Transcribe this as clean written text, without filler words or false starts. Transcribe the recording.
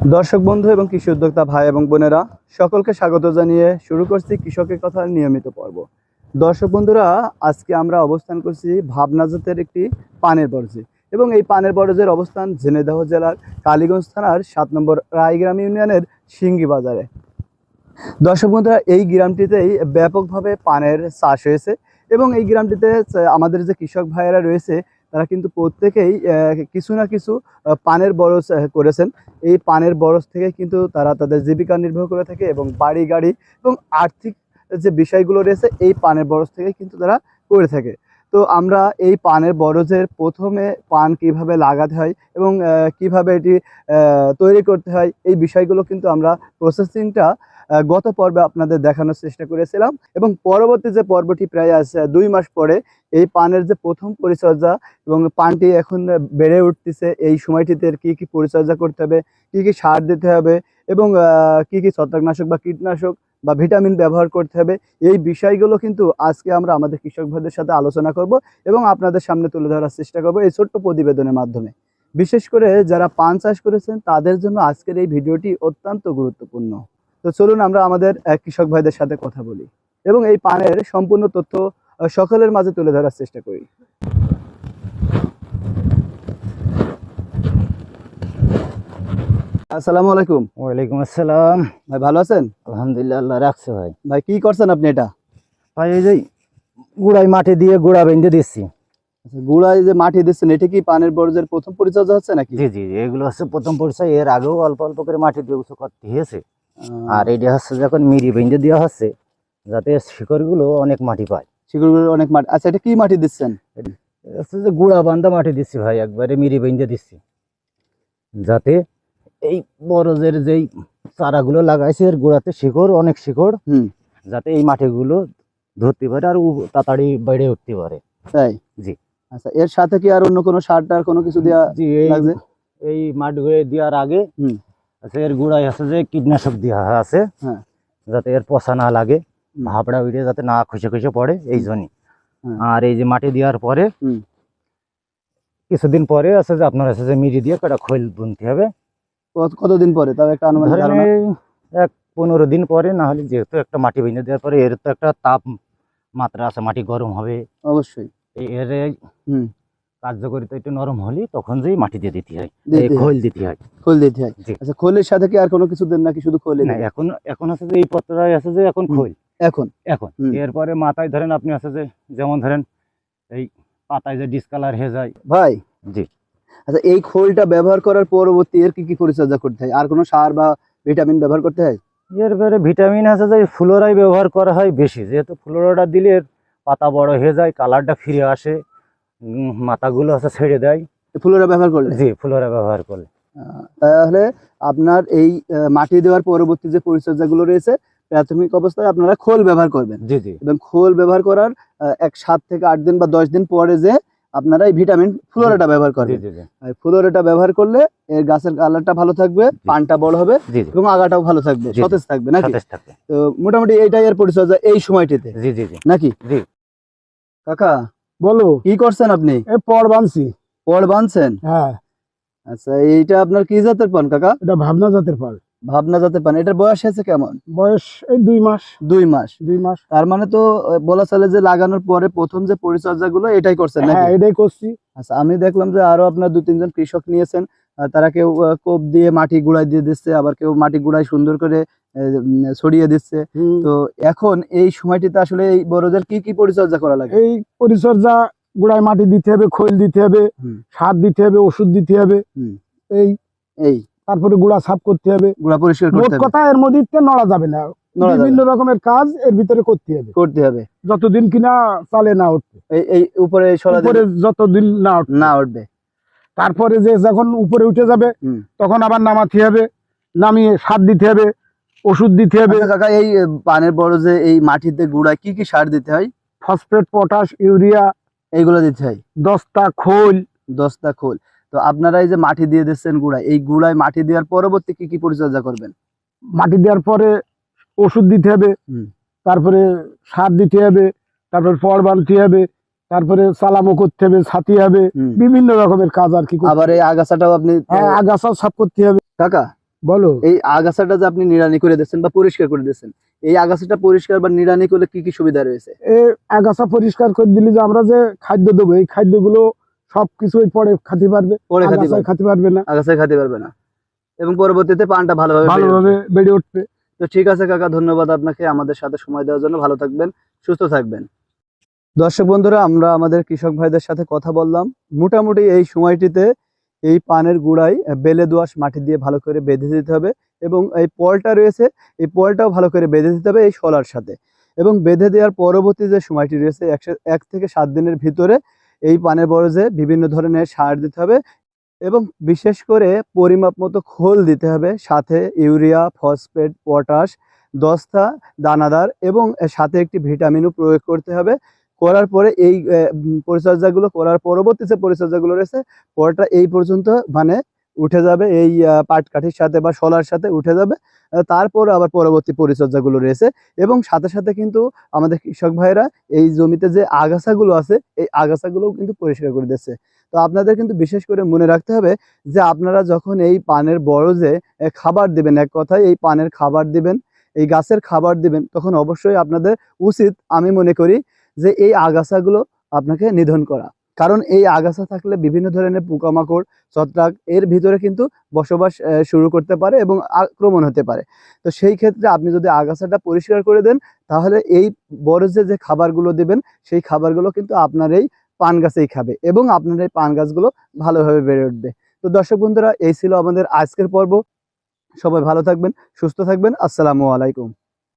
দর্শক বন্ধু এবং কৃষি উদ্যোক্তা ভাই এবং বোনেরা সকলকে স্বাগত জানিয়ে শুরু করছি কৃষকের কথার নিয়মিত পর্ব। দর্শক বন্ধুরা, আজকে আমরা অবস্থান করছি ভাবনা জাতের একটি পানের বরজে এবং এই পানের বরজের অবস্থান ঝিনাইদহ জেলার কালীগঞ্জ থানার 7 নম্বর রায়গ্রাম ইউনিয়নের সিঙ্গি বাজারে। দর্শক বন্ধুরা, এই গ্রামটিতেই ব্যাপকভাবে পানের চাষ হয়েছে এবং এই গ্রামটিতে আমাদের যে কৃষক ভাইয়েরা রয়েছে তারা কিন্তু প্রত্যেকেই কিছু না কিছু পানের বরজ করেছেন। এই পানের বরজ থেকে কিন্তু তারা তাদের জীবিকা নির্বাহ করে থাকে এবং বাড়ি গাড়ি এবং আর্থিক যে বিষয়গুলো রয়েছে এই পানের বরজ থেকে কিন্তু তারা করে থাকে। তো আমরা এই পানের বরজের প্রথমে পান কিভাবে লাগাতে হয় এবং কিভাবে এটি তৈরি করতে হয় এই বিষয়গুলো কিন্তু আমরা প্রসেসিংটা গত পর্বে আপনাদের দেখানোর চেষ্টা করেছিলাম এবং পরবর্তী যে পর্বটি প্রায় আজ 2 মাস পরে এই পানের যে প্রথম পরিচর্যা এবং পানটি এখন বেড়ে উঠতেছে, এই সময়টিতে কি কি পরিচর্যা করতে হবে, কি কি সার দিতে হবে এবং কি কি ছত্রাকনাশক বা কীটনাশক বা ভিটামিন ব্যবহার করতে হবে, এই বিষয়গুলো কিন্তু আজকে আমরা আমাদের কৃষক ভাইদের সাথে আলোচনা করব এবং আপনাদের সামনে তুলে ধরার চেষ্টা করব এই ছোট্ট প্রতিবেদনের মাধ্যমে। বিশেষ করে যারা পান চাষ করেছেন তাদের জন্য আজকের এই ভিডিওটি অত্যন্ত গুরুত্বপূর্ণ। তো চলুন আমরা আমাদের কৃষক ভাইদের সাথে কথা বলি এবং এই পানের সম্পূর্ণ তথ্য সকলের মাঝে তুলে ধরার চেষ্টা করি। আসসালামু আলাইকুম। ওয়ালাইকুম আসসালাম। ভাই ভালো আছেন? আলহামদুলিল্লাহ, আল্লাহ রাখছে। ভাই ভাই কি করছেন আপনি? এটা ভাই এই যে গুড়াই মাটি দিয়ে গুড়া বেঁধে দিচ্ছি। গুড়ায় যে মাটি দিচ্ছেন এটা কি পানের বরজের প্রথম পরিচর্যা হচ্ছে নাকি? জি জি, এগুলো হচ্ছে প্রথম পরিচয়। এর আগেও অল্প অল্প করে মাটি দিয়ে উঁচু করতে হয়েছে। আর এটা হচ্ছে যখন মিরি বেঁধে দেওয়া হচ্ছে যাতে শিকড়গুলো অনেক মাটি পায়। শিকড়গুলো অনেক মাটি। আচ্ছা, এটা কি মাটি দিচ্ছেন? হচ্ছে যে গুড়া বান্ধা মাটি দিচ্ছি ভাই, একবারে মিরি বেঁধে দিচ্ছি যাতে এই বরজের যেই চারাগুলো লাগাইছে এর গোড়াতে শিকড়, অনেক শিকড়, যাতে এই মাটিগুলো ধরতে পারে আর তাড়াতাড়ি বেড়ে উঠতে পারে। তাই? জি। আচ্ছা, এর সাথে কি আর অন্য কোনো সার টার কোনো কিছু দেওয়া লাগবে? এই মাটি দেওয়ার আগে আচ্ছা এর গুড়াই আছে যে কীটনাশক দেওয়া আছে, যাতে এর পচা না লাগে, ভাবড়া উড়ে যাতে না খসে খসে পড়ে, এই জন্যই। আর এই যে মাটি দেওয়ার পরে কিছুদিন পরে আছে যে আপনার আছে যে মিরি দিয়ে কটা খৈল বুনতে হবে। কতদিন পরে? তাও একটা আনুমানিক ধারণা? 15 দিন পরে, না হলে যেহেতু একটা মাটি বেঁধে দেওয়ার পরে এর তো একটা তাপমাত্রা আছে, মাটি গরম হবে অবশ্যই। এর কার্যকরিতা একটু নরম হলে তখন যেই মাটি দিয়ে দিতে হয়, খৈল দিতে হয়। খৈল দিতে হয়। আচ্ছা, খৈলের সাথে কি আর কোনো কিছু দেন নাকি শুধু খৈল? না, এখন আছে যে এই পত্রটাই আছে যে এখন খৈল। এখন এরপরে মাথায় ধরেন আপনি আছে যে যেমন ধরেন এই পাতায় যে ডিসকালার হয়ে যায়। ভাই জি। আচ্ছা, এই খৈলটা ব্যবহার করার পরবর্তী এর কি কি পরিচর্যা করতে হয়? আর কোনো সার বা ভিটামিন ব্যবহার করতে হয়? এরপরে ভিটামিন আছে যে ফ্লোরাই ব্যবহার করা হয় বেশি, যেহেতু ফ্লোরাটা দিলে পাতা বড় হয়ে যায়, কালারটা ফিরে আসে, মাথাগুলো আছে ছেড়ে দেয় ফ্লোরা ব্যবহার করলে। জি, ফ্লোরা ব্যবহার করলে। তাহলে আপনার এই মাটি দেওয়ার পরবর্তী যে পরিচর্যাগুলো রয়েছে প্রাথমিক অবস্থায় আপনারা খোল ব্যবহার করবেন। জি জি। এবং খোল ব্যবহার করার 7 থেকে 8 দিন বা 10 দিন পরে যে আপনারা এই ভিটামিন ফ্লোরাটা ব্যবহার করবেন। ফ্লোরাটা ব্যবহার করলে এর গাছের কালারটা ভালো থাকবে, পানটা বড় হবে এবং আগাটাও ভালো থাকবে, সতেজ থাকবে নাকি? তো মোটামুটি এইটাই এর পরিচর্যা এই সময়টিতে। জি জি জি নাকি? জি। কাকা বলো, কি করছেন আপনি? এই পড় বানছি। পড় বানছেন? হ্যাঁ। আচ্ছা, এইটা আপনার কি জাতের পান কাকা? এটা ভাবনা জাতের পান। ভাবনা জাতের পান। এটার বয়স আছে কেমন? বয়স এই 2 মাস। 2 মাস। 2 মাস। তার মানে তো বলা চলে যে লাগানোর পরে প্রথম যে পরিচর্যাগুলো এটাই করছেন নাকি? হ্যাঁ, এটাই করছি। আচ্ছা, আমি দেখলাম যে আরো আপনার 2-3 জন কৃষক নিয়েছেন, তারা কেউ কোপ দিয়ে মাটি গুড়াই দিয়ে দিচ্ছে, আবার কেউ মাটি গুড়াই সুন্দর করে ছড়িয়ে দিচ্ছে। তো এখন এই সময়টিতে আসলে এই বড়দের কি কি পরিচর্যা করা লাগে? এই পরিচর্যা গুড়ায় মাটি দিতে হবে, খৈল দিতে হবে, সার দিতে হবে, ওষুধ দিতে হবে, এই তারপরে গুড়া সাফ করতে হবে, গুড়া পরিষ্কার করতে হবে। মোট কথা এর মধ্যে নড়া যাবে না, বিভিন্ন রকমের কাজ এর ভিতরে করতে হবে যতদিন কিনা চালে না উঠবে। এই উপরে যতদিন না উঠবে। তারপরে যে যখন উপরে উঠে যাবে তখন আবার নামাতে হবে, নামিয়ে সার দিতে হবে, ওষুধ দিতে হবে। কাকা, এই পানের বড় যে এই মাটিতে গুড়া কি কি সার দিতে হয়? ফসফেট, পটাশ, ইউরিয়া এইগুলো দিতে হয়। দস্তা খোল। তো আপনারা এই যে মাটি দিয়ে দিচ্ছেন গুড়ায়, এই গুড়ায় মাটি দেওয়ার পরবর্তী কি কি পরিচর্যা করবেন? মাটি দেওয়ার পরে ওষুধ দিতে হবে, তারপরে সার দিতে হবে, তারপরে পড় বানতে হবে, তারপরে সালামও করতে হবে, ছাতি হবে, বিভিন্ন রকমের কাজ আর কি। আবার এই আগাছাটাও আপনি? হ্যাঁ, আগাছাও সাফ করতে হবে। কাকা, বলো। এই আগাছাটা যে আপনি নিড়ানি করে দিচ্ছেন বা পরিষ্কার করে দিচ্ছেন, এই আগাছাটা পরিষ্কার বা নিড়ানি করলে কি কি সুবিধা রয়েছে? এই আগাছা পরিষ্কার করে দিলে যে আমরা যে খাদ্য দেবো, এই খাদ্যগুলো সবকিছুই পরে খাতে পারবে, পরে খাতে আগাছায় পারবে। খাতে পারবে না, আগাছায় খেতে পারবে না এবং পরবর্তীতে পানটা ভালোভাবে বেড়ে ভালোভাবে উঠবে। বেড়ে উঠবে। তো ঠিক আছে কাকা, ধন্যবাদ আপনাকে আমাদের সাথে সময় দেওয়ার জন্য। ভালো থাকবেন, সুস্থ থাকবেন। দর্শক বন্ধুরা, আমরা আমাদের কৃষক ভাইদের সাথে কথা বললাম। মোটামুটি এই সময়টিতে এই পানের গুঁড়ায় বেলে দোআঁশ মাটি দিয়ে ভালো করে বেঁধে দিতে হবে এবং এই পলটা রয়েছে, এই পলটাও ভালো করে বেঁধে দিতে হবে এই শলার সাথে। এবং বেঁধে দেওয়ার পরবর্তী যে সময়টি রয়েছে 1 থেকে 7 দিনের ভিতরে এই পানের বরজে বিভিন্ন ধরনের সার দিতে হবে এবং বিশেষ করে পরিমাপ মতো খোল দিতে হবে, সাথে ইউরিয়া, ফসফেট, পটাশ, দস্তা, দানাদার এবং এর সাথে একটি ভিটামিনও প্রয়োগ করতে হবে। করার পরে এই পরিচর্যাগুলো করার পরবর্তী যে পরিচর্যাগুলো রয়েছে, পরটা এই পর্যন্ত মানে উঠে যাবে, এই পাটকাঠির সাথে বা শলার সাথে উঠে যাবে। তারপর আবার পরবর্তী পরিচর্যাগুলো রয়েছে এবং সাথে সাথে কিন্তু আমাদের কৃষক ভাইরা এই জমিতে যে আগাছাগুলো আছে, এই আগাছাগুলোও কিন্তু পরিষ্কার করে দিচ্ছে। তো আপনাদের কিন্তু বিশেষ করে মনে রাখতে হবে যে আপনারা যখন এই পানের বরজে খাবার দিবেন, এক কথায় এই পানের খাবার দিবেন, এই গাছের খাবার দিবেন, তখন অবশ্যই আপনাদের উচিত, আমি মনে করি, যে এই আগাছাগুলো আপনাকে নিধন করা। কারণ এই আগাছা থাকলে বিভিন্ন ধরনের পোকামাকড়, ছত্রাক এর ভিতরে কিন্তু বসবাস শুরু করতে পারে এবং আক্রমণ হতে পারে। তো সেই ক্ষেত্রে আপনি যদি আগাছাটা পরিষ্কার করে দেন, তাহলে এই বরজে যে খাবারগুলো দিবেন, সেই খাবারগুলো কিন্তু আপনার এই পান গাছেই খাবে এবং আপনার এই পান গাছগুলো ভালোভাবে বেড়ে উঠবে। তো দর্শক বন্ধুরা, এই ছিল আমাদের আজকের পর্ব। সবাই ভালো থাকবেন, সুস্থ থাকবেন। আসসালামু আলাইকুম।